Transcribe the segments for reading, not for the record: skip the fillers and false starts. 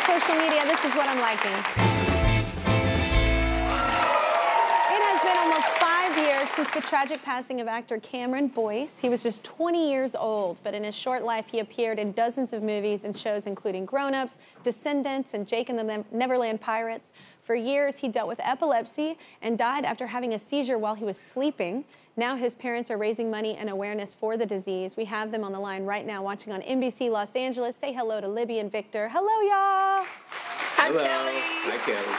social media, this is what I'm liking. It has been almost 5 years since the tragic passing of actor Cameron Boyce. He was just 20 years old, but in his short life, he appeared in dozens of movies and shows, including Grown Ups, Descendants, and Jake and the Neverland Pirates. For years, he dealt with epilepsy and died after having a seizure while he was sleeping. Now his parents are raising money and awareness for the disease. We have them on the line right now watching on NBC Los Angeles. Say hello to Libby and Victor. Hello, y'all. Hi, Hello. Kelly. Hi, Kelly.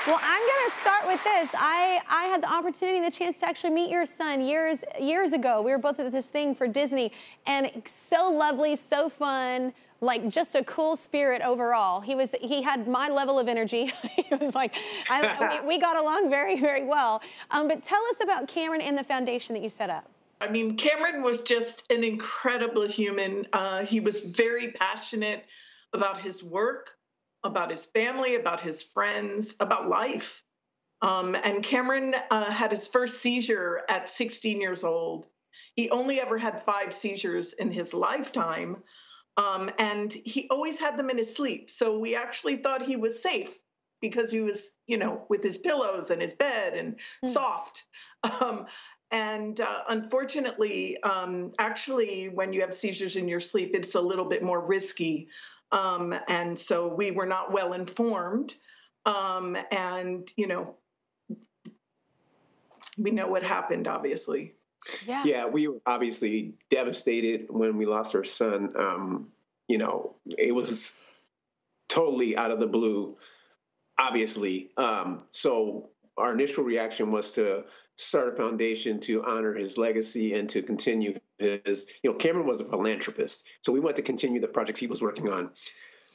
Well, I'm going to start with this. I had the opportunity and the chance to actually meet your son years ago. We were both at this thing for Disney, and so lovely, so fun, like just a cool spirit overall. He had my level of energy. He was like, we got along very, very well. But tell us about Cameron and the foundation that you set up. I mean, Cameron was just an incredible human. He was very passionate about his work, about his family, about his friends, about life. And Cameron had his first seizure at 16 years old. He only ever had 5 seizures in his lifetime. And he always had them in his sleep. So we actually thought he was safe because he was, you know, with his pillows and his bed and soft. Unfortunately, actually, when you have seizures in your sleep, it's a little bit more risky. And so we were not well informed. And, you know, we know what happened, obviously. Yeah, we were obviously devastated when we lost our son. You know, it was totally out of the blue, obviously. So our initial reaction was to start a foundation to honor his legacy and to continue his, you know, Cameron was a philanthropist. So we wanted to continue the projects he was working on.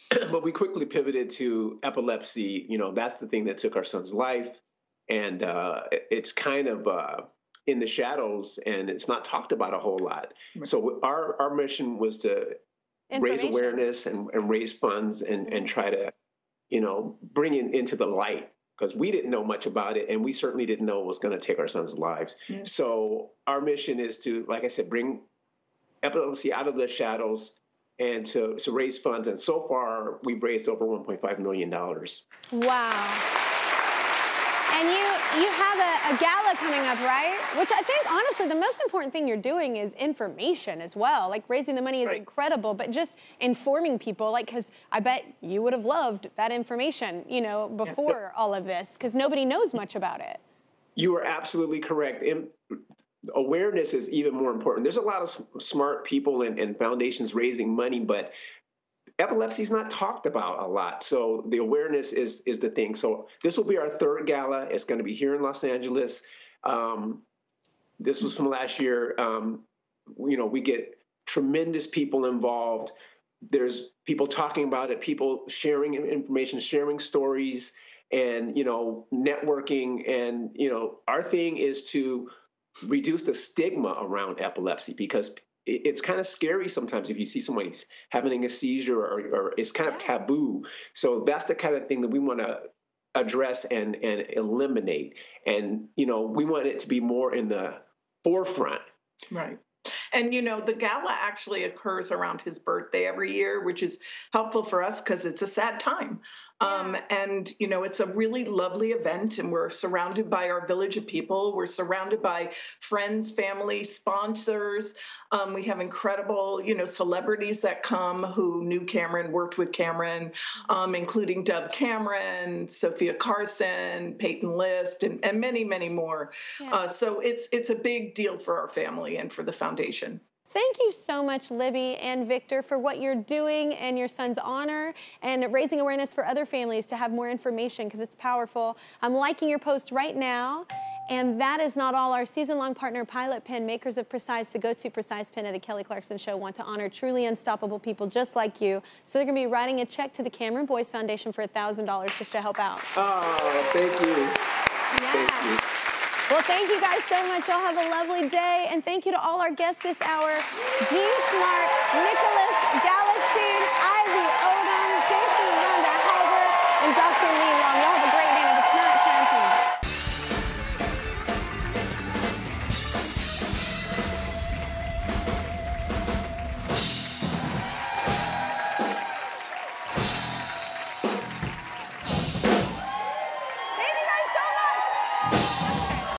But we quickly pivoted to epilepsy. You know, that's the thing that took our son's life. And it's kind of in the shadows, and it's not talked about a whole lot. Right. So our mission was to raise awareness and raise funds and try to, you know, bring it into the light, because we didn't know much about it, and we certainly didn't know it was going to take our sons' lives. Yeah. So our mission is to, like I said, bring epilepsy out of the shadows and to raise funds. And so far, we've raised over $1.5 million. Wow. And you have a gala coming up, right? Which I think, honestly, the most important thing you're doing is information as well. Like, raising the money is incredible, but just informing people, like, because I bet you would have loved that information, you know, before all of this, because nobody knows much about it. You are absolutely correct. Awareness is even more important. There's a lot of smart people and foundations raising money, but epilepsy is not talked about a lot. So the awareness is the thing. So this will be our 3rd gala. It's going to be here in Los Angeles. This was from last year. You know, we get tremendous people involved. There's people talking about it, people sharing information, sharing stories, and, you know, networking. And, you know, our thing is to reduce the stigma around epilepsy, because it's kind of scary sometimes if you see somebody having a seizure, or it's kind of taboo. So that's the kind of thing that we want to address and eliminate. And, you know, we want it to be more in the forefront. Right. And, you know, the gala actually occurs around his birthday every year, which is helpful for us because it's a sad time. And, you know, it's a really lovely event, and we're surrounded by our village of people. We're surrounded by friends, family, sponsors. We have incredible, you know, celebrities that come who knew Cameron, worked with Cameron, including Dove Cameron, Sophia Carson, Peyton List, and many, many more. Yeah. So it's a big deal for our family and for the foundation. Thank you so much, Libby and Victor, for what you're doing in your son's honor and raising awareness for other families to have more information, because it's powerful. I'm liking your post right now. And that is not all. Our season-long partner, Pilot Pen, makers of Precise, the go-to Precise pen of the Kelly Clarkson Show, want to honor truly unstoppable people just like you. So they're going to be writing a check to the Cameron Boyce Foundation for $1,000 just to help out. Oh, thank you. Yeah. Thank you. Well, thank you guys so much. Y'all have a lovely day. And thank you to all our guests this hour, Jean Smart, Nicholas